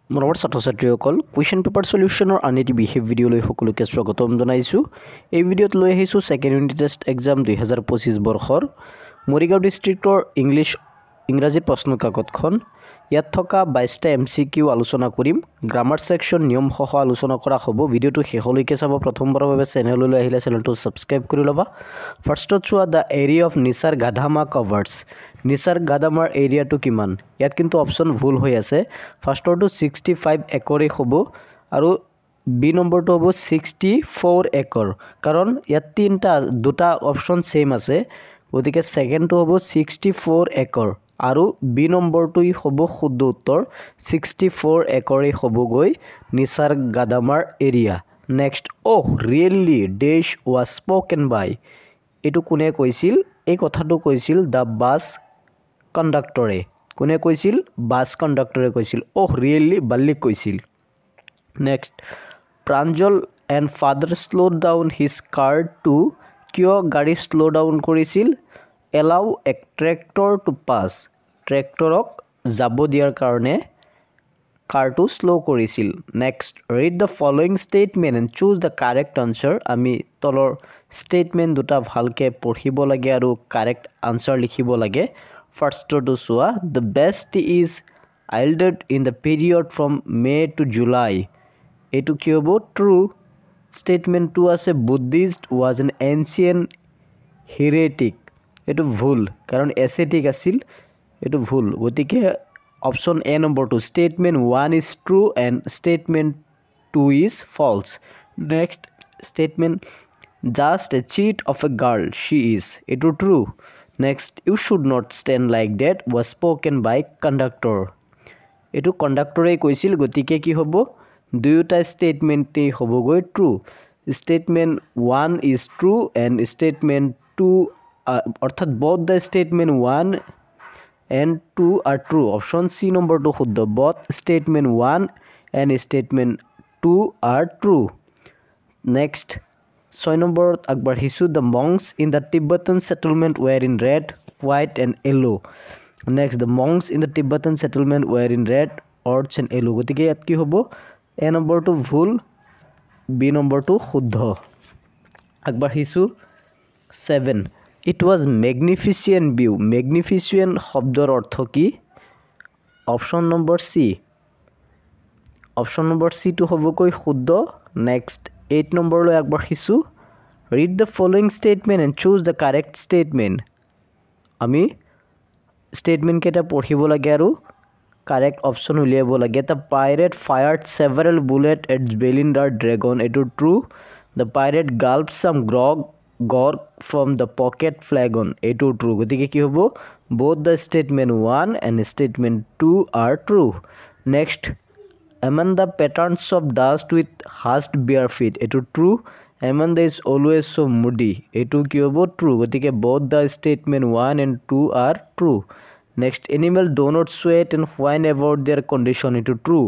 মৰমৰ ছাত্ৰ-ছাত্ৰীসকল question paper সলিউশ্যনৰ আন এটি বিশেষ ভিডিঅ'লৈ সকলোকে স্বাগতম জনাইছোঁ। এই ভিডিঅ'ত লৈ আহিছোঁ ছেকেণ্ড ইউনিট টেষ্ট এক্সাম 2025 বৰ্ষৰ মৰিগাঁও ডিষ্ট্ৰিক্টৰ ইংৰাজী প্ৰশ্ন কাকতখন। ইয়াত থকা 22টা MCQ আলোচনা কৰিম। গ্ৰামাৰ ছেকশ্যন নিয়মসহ আলোচনা কৰা হ'ব। ভিডিঅ'টো শেষলৈকে চাব। প্ৰথমবাৰৰ বাবে চেনেললৈ আহিলে চেনেলটো ছাবস্ক্ৰাইব কৰি ল'বা। ফাৰ্ষ্টত চোৱা দ্য এৰিয়া অফ নিচাৰগাধামা কভাৰ্ছ। নিচাৰগাধামাৰ এৰিয়াটো কিমান? ইয়াত কিন্তু অপশ্যন ভুল হৈ আছে। ফাৰ্ষ্টৰটো 65 একৰেই হ'ব আৰু বি নম্বৰটো হ'ব 64 একৰ, কাৰণ ইয়াত দুটা অপশ্যন ছেইম আছে, গতিকে ছেকেণ্ডটো হ'ব 64 একৰ আৰু বি নম্বৰটোই হ'ব শুদ্ধ উত্তৰ। 64 একৰেই হ'বগৈ নিচাৰগাধামাৰ area. Next, really this was spoken by. এইটো কোনে কৈছিল? এই কথাটো কৈছিল দ্য বাছ কণ্ডাক্টৰে। কোনে কৈছিল? বাছ কণ্ডাক্টৰে কৈছিল। ৰিয়েলি বাল্লিক কৈছিল। Next, Pranjal and father slow' down his car to. কিয় গাড়ী শ্ল' ডাউন কৰিছিল? Allow a tractor to pass. ট্ৰেক্টৰক যাব দিয়াৰ কাৰণে কাৰটো শ্ল' কৰিছিল। Next, read the following statement and choose the correct answer. আমি তলৰ ষ্টেটমেণ্ট দুটা ভালকৈ পঢ়িব লাগে আৰু কাৰেক্ট আনচাৰ লিখিব লাগে। ফাৰ্ষ্টটো চোৱা, the best is yielded in the period from May' to July. এইটো কি হ'ব? ট্ৰু। ষ্টেটমেণ্টটো আছে Buddhist was an ancient heretic. এইটো ভুল, কাৰণ এছেটিক আছিল। এইটো ভুল, গতিকে অপশ্যন এ নম্বৰটো statement 1 is true and statement 2 is false. Next, statement just a chit of a girl she is. এইটো true. Next, you should not stand like that was spoken by conductor. এইটো কণ্ডাক্টৰেই কৈছিল, গতিকে কি হ'ব? দুয়োটা ষ্টেটমেণ্টেই হ'বগৈ true. Statement 1 is true and statement 2 অৰ্থাৎ both the statement 1 and 2 are true. Option C নম্বৰটো শুদ্ধ। both statement 1 and statement 2 are true. Next, 6 নম্বৰত আগবাঢ়িছোঁ। The monks in the Tibetan settlement were in red, white and yellow'. Next, the monks in the Tibetan settlement were in red, orange and yellow'. গতিকে ইয়াত কি হ'ব? এ নম্বৰটো ভুল, B নম্বৰটো শুদ্ধ। আগবাঢ়িছোঁ 7। It was magnificent view. Magnificent শব্দৰ অৰ্থ কি? Option number C. Option number চিটো হ'বগৈ শুদ্ধ। নেক্সট, 8 নম্বৰলৈ আগবাঢ়িছোঁ। Read the following statement and choose the correct statement. আমি ষ্টেটমেণ্টকেইটা পঢ়িব লাগে আৰু কাৰেক্ট অপশ্যন উলিয়াব লাগে। The pirate fired several bullet at বেলিণ্ডাৰ ড্ৰেগন। এইটো true. The pirate gulp some grog from the pocket flagon. এইটো ট্ৰু। গতিকে কি হ'ব? both the statement 1 and statement 2 are true. Next, Amanda patterns of dust with hushed bare feet. এইটো true. Amanda is always so moody. এইটো কি হ'ব? true. গতিকে both the statement 1 and 2 are true. Next, animal do not sweat and whine about their condition. এইটো true.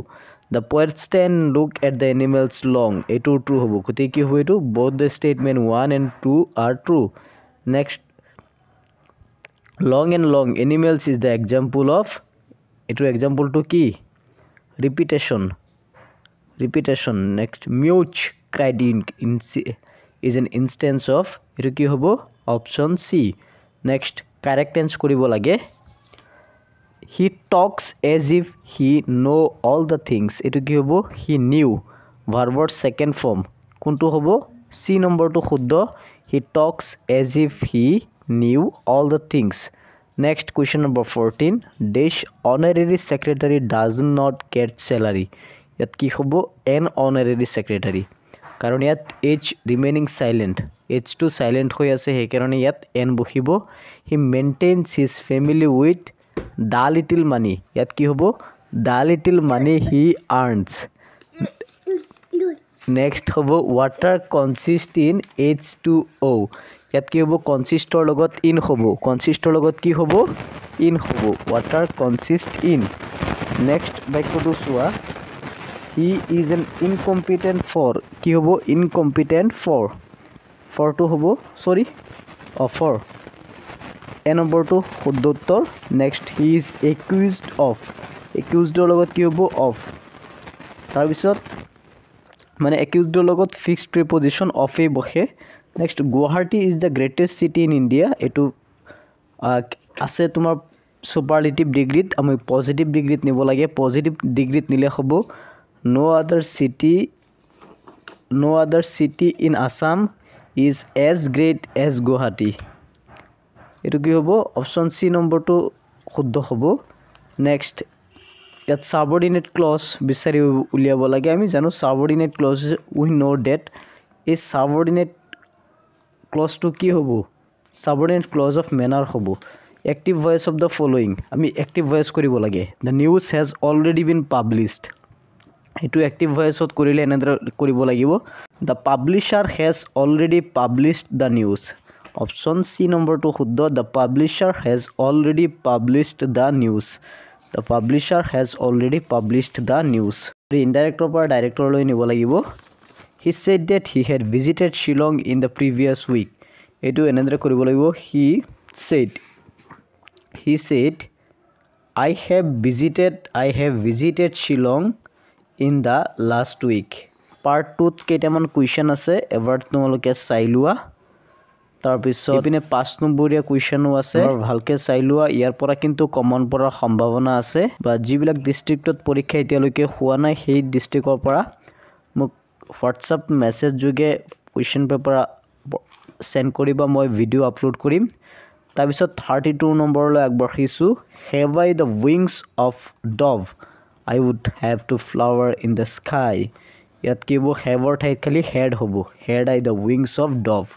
The poet stand look at the animals long. এইটো true হ'ব। গতিকে কি হ'ব এইটো? both the statement 1 and 2 are true. Next, long and long animals is the example of. এইটো এক্সাম্পলটো কি? repetition. Next, Much cried is an instance of. এইটো কি হ'ব? Option C. Next, correct tense কৰিব লাগে। He talks as if he know all the things. এইটো কি হ'ব? He knew. ভাৰ্বৰ ছেকেণ্ড ফৰ্ম কোনটো হ'ব? চি নম্বৰটো শুদ্ধ। He talks as if he knew all the things. Next, question number 14। Dash honorary secretary does not get salary. ইয়াত কি হ'ব? এন অনাৰেৰী ছেক্ৰেটাৰী, কাৰণ ইয়াত এইচ ৰিমেইনিং চাইলেণ্ট। এইচটো চাইলেণ্ট হৈ আছে, সেইকাৰণে ইয়াত এন বহিব। He maintains his family with the little money. ইয়াত কি হ'ব? The little money he earns. Next হ'ব ৱাটাৰ কনচিষ্ট ইন H2O। ইয়াত কি হ'ব? কনচিষ্টৰ লগত ইন হ'ব। কনচিষ্টৰ লগত কি হ'ব? ইন হ'ব। Water consist in. নেক্সট বাক্যটো চোৱা। He is an incompetent for. কি হ'ব? ইনকম্পিটেণ্ট ফৰ। ফৰটো হ'ব ফৰ। এ নম্বৰটো শুদ্ধ উত্তৰ। Next, he is accused of. একিউজডৰ লগত কি হ'ব? অফ। তাৰপিছত মানে একিউজডৰ লগত ফিক্সড প্ৰিপজিশ্যন অফে বহে next Guwahati is the greatest city in India এইটো আছে তোমাৰ সুপাৰলেটিভ ডিগ্ৰীত আমি পজিটিভ ডিগ্ৰীত নিব লাগে পজিটিভ ডিগ্ৰীত নিলে হ'ব no other city in Assam is as great as Guwahati এইটো কি হ'ব অপশ্যন চি নম্বৰটো শুদ্ধ হ'ব নেক্সট ইয়াত সাবঅৰ্ডিনেট ক্লজ বিচাৰি উলিয়াব লাগে আমি জানো সাবঅৰ্ডিনেট ক্লজ উই নো ডেট এই সাবঅৰ্ডিনেট ক্লজটো কি হ'ব সাবঅৰ্ডিনেট ক্লজ অফ মেনাৰ হ'ব active voice of the following আমি এক্টিভ ভয়েস কৰিব লাগে the news has already been published এইটো এক্টিভ ভয়েসত কৰিলে এনেদৰে কৰিব লাগিব the publisher has already published the news option C নম্বৰটো শুদ্ধ the publisher has already published the news the publisher has already published the news ইনডাইৰেক্টৰ পৰা ডাইৰেক্টৰলৈ নিব লাগিব he said that he had visited Shillong in the previous week এইটো এনেদৰে কৰিব লাগিব he said I have visited Shillong in the last week. Part 2 কেইটামান কুৱেশ্যন আছে এবাৰ তোমালোকে চাই লোৱা তাৰপিছত ইপিনে 5 নম্বৰীয়া কুৱেশ্যনো আছে ভালকে চাই লোৱা ইয়াৰ পৰা কিন্তু কমন পৰাৰ সম্ভাৱনা আছে বা যিবিলাক ডিস্ট্ৰিক্টত পৰীক্ষা এতিয়ালৈকে হোৱা নাই সেই ডিস্ট্ৰিক্টৰ পৰা মোক হোৱাটছআপ মেছেজ যোগে কুৱেশ্যন পেপাৰ সেন্ড কৰিবা মই ভিডিও আপলোড কৰিম তাৰপিছত 32 নম্বৰলৈ আগবাঢ়িছোঁ have I the wings of dove I would have to flower in the sky ইয়াত কি হ'ব haveৰ ঠাইত খালি had হ'ব had I the wings of dove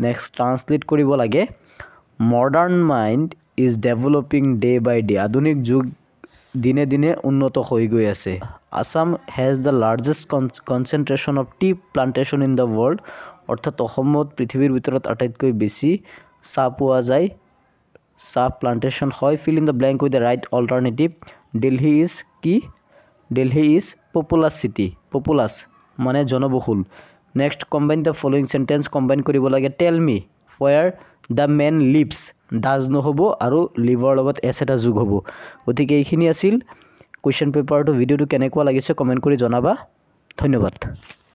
next translate কৰিব লাগে modern mind is developing day by day আধুনিক যুগ দিনে দিনে উন্নত হৈ গৈ আছে Assam has the largest concentration of tea plantation in the world অৰ্থাৎ অসমত পৃথিৱীৰ ভিতৰত আটাইতকৈ বেছি চাহ পোৱা যায় চাহ প্লান্টেশন হয় fill in the blank with the right alternative Delhi is populous city populous মানে জনবহুল next combine the following sentence combine কৰিব লাগে tell me where the man lives does নহব আৰু liveৰ লগত s এটা যোগ হ'ব গতিকে এইখিনি আছিল কোৱেশ্চন পেপাৰটো ভিডিওটো কেনেকুৱা লাগিছে কমেন্ট কৰি জনাবা ধন্যবাদ